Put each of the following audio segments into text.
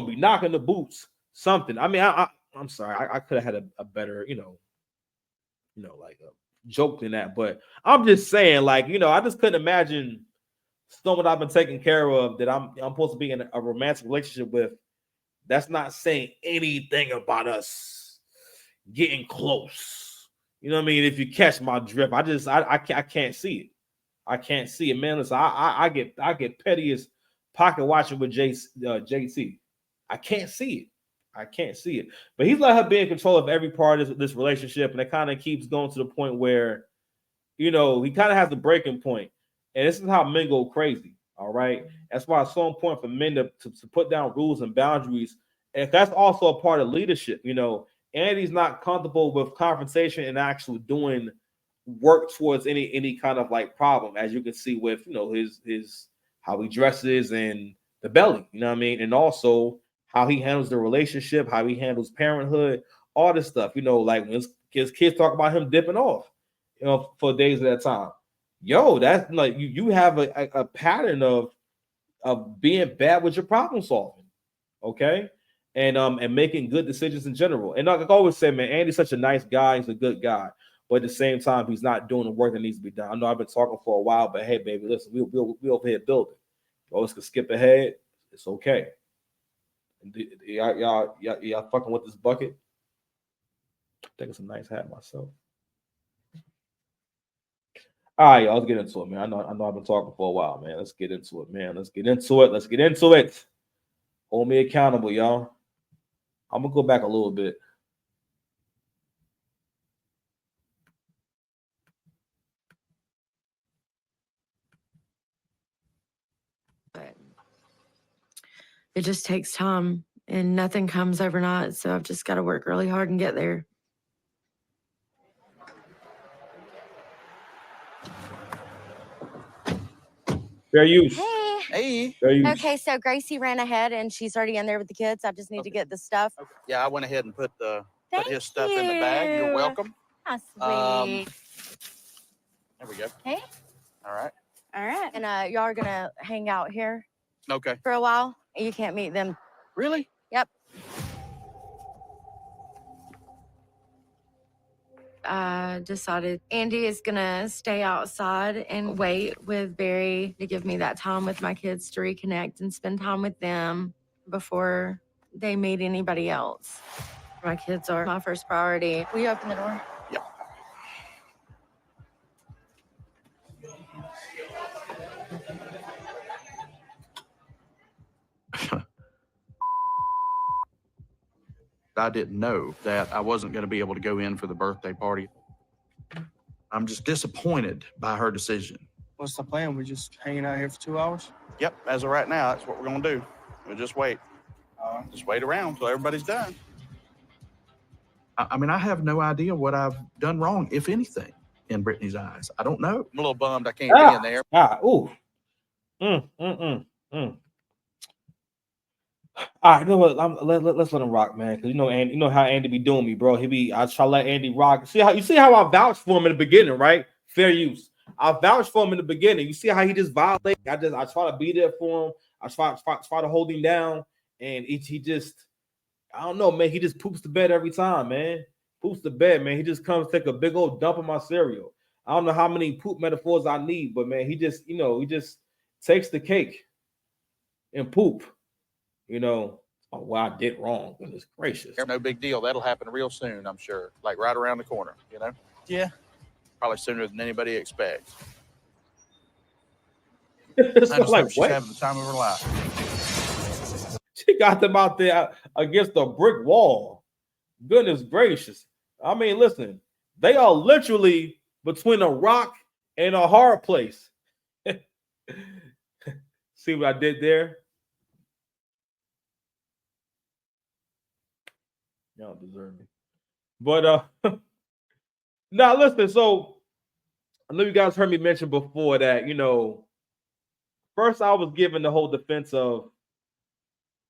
be knocking the boots, something. I mean, I'm sorry, I could have had a better, like a joke than that. But I'm just saying, like, I just couldn't imagine someone I've been taking care of that I'm supposed to be in a romantic relationship with. That's not saying anything about us getting close. You know what I mean? If you catch my drift, I can't see it. I can't see it, man. Listen, I get petty as pocket watching with JT. I can't see it. I can't see it. But he's let her be in control of every part of this relationship, and it kind of keeps going to the point where, he kind of has a breaking point. And this is how men go crazy. All right. That's why it's so important for men to put down rules and boundaries. And that's also a part of leadership. Andy's not comfortable with confrontation and actually doing work towards any kind of like problem, as you can see with his how he dresses and the belly, you know what I mean, and also how he handles the relationship, how he handles parenthood, all this stuff. Like when his kids talk about him dipping off, for days at a time. Yo, that's like you have a pattern of being bad with your problem solving, okay, and making good decisions in general. And like I always say, man, Andy's such a nice guy. He's a good guy. But at the same time, he's not doing the work that needs to be done. I know I've been talking for a while, but hey, baby, listen, we over here building. Always can skip ahead. It's okay. Y'all fucking with this bucket. I think it's a nice hat myself. All right, y'all, let's get into it, man. I know I've been talking for a while, man. Let's get into it, man. Let's get into it. Let's get into it. Hold me accountable, y'all. I'm gonna go back a little bit. But it just takes time and nothing comes overnight. So I've just got to work really hard and get there. Fair use. Hey. Fair use. Okay, so Gracie ran ahead and she's already in there with the kids. I just need to get the stuff. Okay. Yeah, I went ahead and put his stuff you. in the bag. You're welcome. How sweet. There we go. Okay. All right. All right. And y'all are gonna hang out here Okay. for a while. You can't meet them. Really? Yep. I decided Andy is gonna stay outside and wait with Barry to give me that time with my kids to reconnect and spend time with them before they meet anybody else. My kids are my first priority. Will you open the door? Yep. I didn't know that I wasn't going to be able to go in for the birthday party. I'm just disappointed by her decision. What's the plan? We just hanging out here for 2 hours? Yep, as of right now, that's what we're going to do. We'll just wait. Just wait around till everybody's done. I mean, I have no idea what I've done wrong, if anything, in Brittany's eyes. I don't know. I'm a little bummed I can't be in there. Ooh. All right, you know what? Let's let him rock, man. Because Andy, you know how Andy be doing me, bro. I try to let Andy rock. See how I vouched for him in the beginning, right? Fair use. I vouched for him in the beginning. You see how he just violated. I try to be there for him. I try to hold him down, and he just, I don't know, man. He just poops the bed every time, man. Poops the bed, man. He just comes take a big old dump in my cereal. I don't know how many poop metaphors I need, but man, he just takes the cake and poop. What I did wrong. Goodness gracious. No big deal. That'll happen real soon, I'm sure. Like right around the corner, Yeah. Probably sooner than anybody expects. It's I just like, hope she's what? having the time of her life. She got them out there against a brick wall. Goodness gracious. I mean, listen, they are literally between a rock and a hard place. See what I did there? Y'all deserve me. But now listen, so I know you guys heard me mention before that, first I was given the whole defense of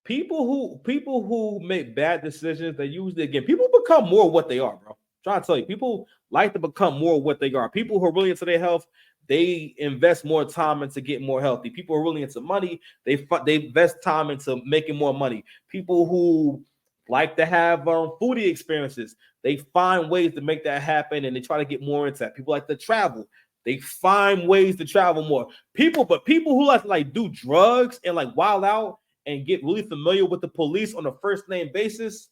people who make bad decisions. They usually, again, people become more what they are, bro. I'm trying to tell you, people like to become more what they are. People who are really into their health, they invest more time into getting more healthy. People are really into money. They invest time into making more money. People who like to have foodie experiences, they find ways to make that happen, and they try to get more into that. People like to travel. They find ways to travel more. People who like to like do drugs and like wild out and get really familiar with the police on a first name basis,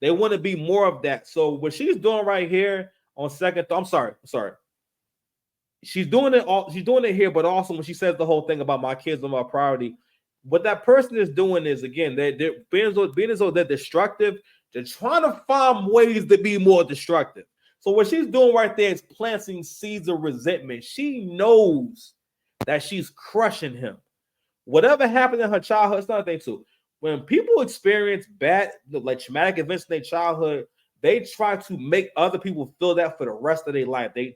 they want to be more of that. So what she's doing right here on second thought, I'm sorry. She's doing it here, but also when she says the whole thing about my kids are my priority, what that person is doing is, again, they're being as though they're destructive. They're trying to find ways to be more destructive. So what she's doing right there is planting seeds of resentment. She knows that she's crushing him. Whatever happened in her childhood, it's not a thing too. When people experience bad, like traumatic events in their childhood, they try to make other people feel that for the rest of their life. They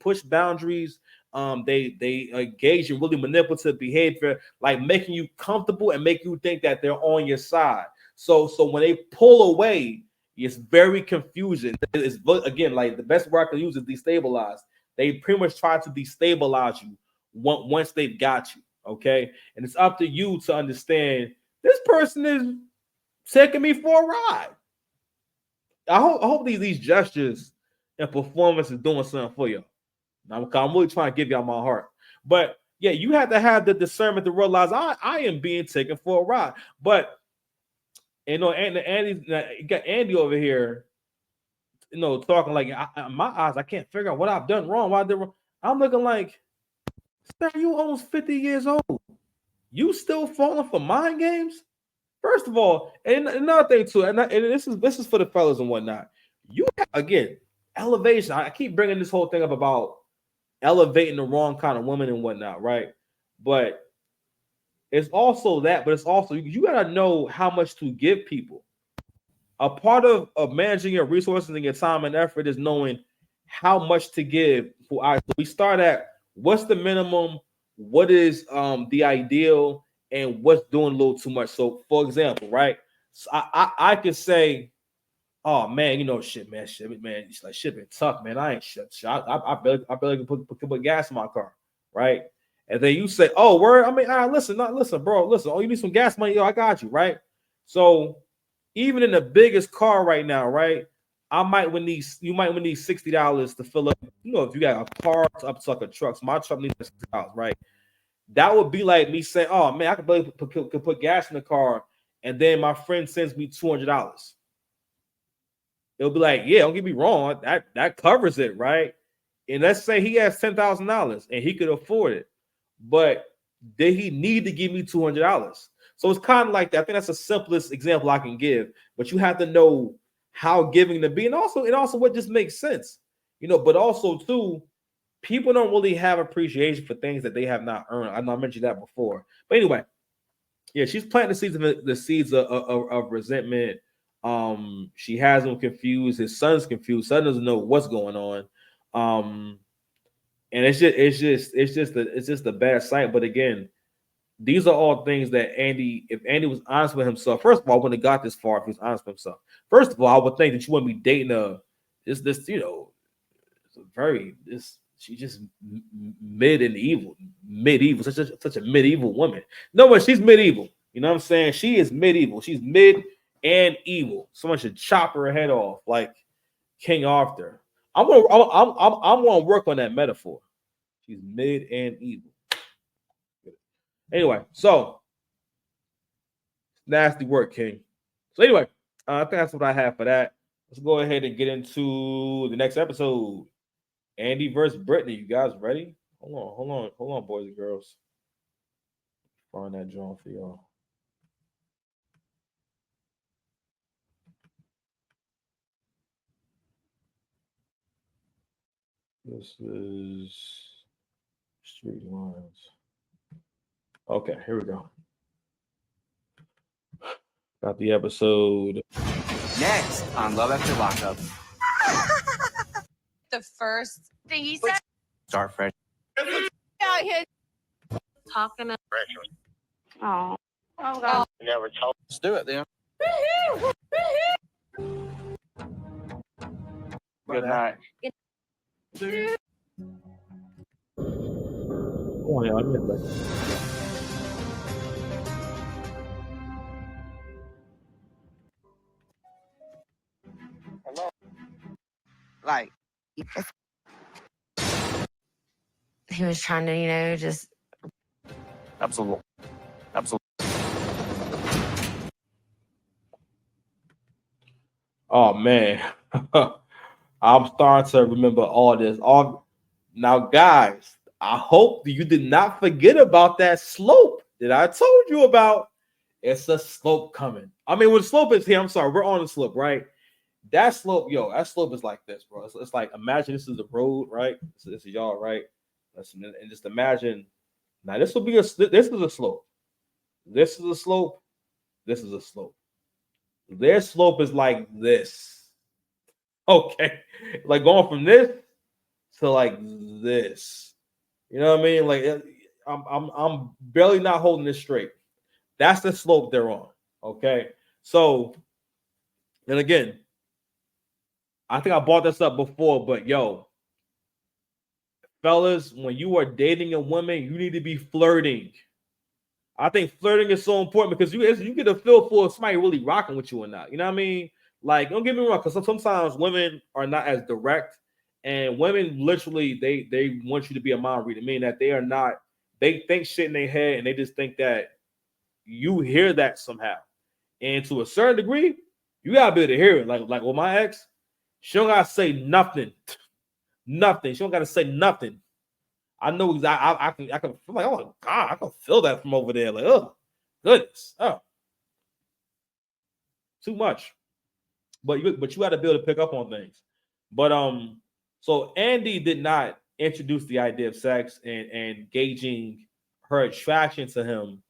push boundaries. They engage in really manipulative behavior, like making you comfortable and make you think that they're on your side. So when they pull away, it's very confusing. It's, again, like the best word I can use is destabilize. They pretty much try to destabilize you once they've got you. Okay, and it's up to you to understand this person is taking me for a ride. I hope these gestures and performance is doing something for you. I'm really trying to give y'all my heart. But yeah, you have to have the discernment to realize I am being taken for a ride. But you know, Andy, you got Andy over here, you know, talking like in my eyes, I can't figure out what I've done wrong. Why I did wrong. I'm looking like, sir, you almost 50 years old. You still falling for mind games? First of all, and another thing too, and this is for the fellas and whatnot. You again, elevation. I keep bringing this whole thing up about elevating the wrong kind of woman and whatnot, right? But it's also that, but it's also you gotta know how much to give people. A part of managing your resources and your time and effort is knowing how much to give. We start at what's the minimum, what is the ideal, and what's doing a little too much. So, for example, right? So I could say, oh man, you know, shit, man, it's like shit been tough, man. I ain't shit. I barely can put gas in my car, right? And then you say, oh, word. I mean, listen, bro, listen. Oh, you need some gas money? Yo, I got you, right? So even in the biggest car right now, right? You might need $60 to fill up. You know, if you got a car up to like a truck, so my truck needs $60, right? That would be like me saying, "Oh man, I could barely put gas in the car," and then my friend sends me $200. It'll be like, "Yeah, don't get me wrong, that covers it, right?" And let's say he has $10,000 and he could afford it, but did he need to give me $200? So it's kind of like that. I think that's the simplest example I can give. But you have to know how giving to be, and also what just makes sense, you know. But also too, people don't really have appreciation for things that they have not earned. I know I mentioned that before. But anyway, yeah, she's planting the seeds of resentment. She has him confused. His son's confused. Son doesn't know what's going on. And it's just a bad sight. But again, these are all things that if Andy was honest with himself, first of all, I wouldn't have got this far if he was honest with himself. First of all, I would think that you wouldn't be dating this, you know, she's just medieval, such a medieval woman. No, but she's medieval. You know what I'm saying? She is medieval. She's mid and evil. Someone should chop her head off like King Arthur. I'm gonna work on that metaphor. She's mid and evil. Anyway, so nasty work, King. So anyway, I think that's what I have for that. Let's go ahead and get into the next episode. Andy versus Brittany. You guys ready? Hold on, boys and girls. Find that drawing for y'all. This is Street Lines. Okay, here we go. Got the episode. Next on Love After Lockup. The first thing he said. Start fresh. Out here Talking. Oh God. Let's do it then. Good night. Come on, y'all. Give me a second. Like, He was trying to, just Absolutely. Absolutely. Oh man, I'm starting to remember all this. Now, guys, I hope that you did not forget about that slope that I told you about. It's a slope coming. I mean, when the slope is here, I'm sorry, we're on the slope, right? That slope, that slope is like this, bro. It's like imagine this is the road, right? So this is y'all, right? Listen, and just imagine. Now, this is a slope. This is a slope. This is a slope. Their slope is like this. Okay, like going from this to like this. You know what I mean? Like I'm barely not holding this straight. That's the slope they're on. Okay, so and again, I think I brought this up before, but yo, fellas, when you are dating a woman, you need to be flirting. I think flirting is so important because you get a feel for if somebody really rocking with you or not. You know what I mean? Like, don't get me wrong, because sometimes women are not as direct, and women literally they want you to be a mind reader, meaning that they are not. They think shit in their head, and they just think that you hear that somehow. And to a certain degree, you gotta be able to hear it. Like with my ex, she don't gotta say nothing, nothing. She don't gotta say nothing. I know exactly. I can. I'm like, oh God, I can feel that from over there. Like, oh goodness, oh, too much. But you got to be able to pick up on things. But so Andy did not introduce the idea of sex and gauging her attraction to him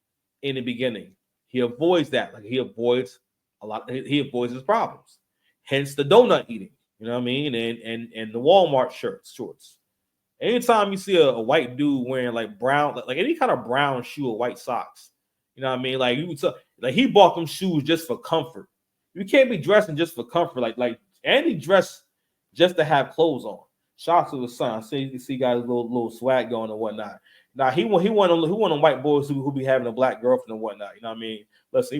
in the beginning. He avoids that. Like he avoids a lot. He avoids his problems. Hence the donut eating. You know what I mean? And the Walmart shorts. Anytime you see a white dude wearing like brown, like any kind of brown shoe or white socks, you know what I mean? Like like he bought them shoes just for comfort. You can't be dressing just for comfort. Like Andy dressed just to have clothes on. Shout out to his son. I see got a little swag going and whatnot. Now he want on white boys who be having a black girlfriend and whatnot. You know what I mean? Listen,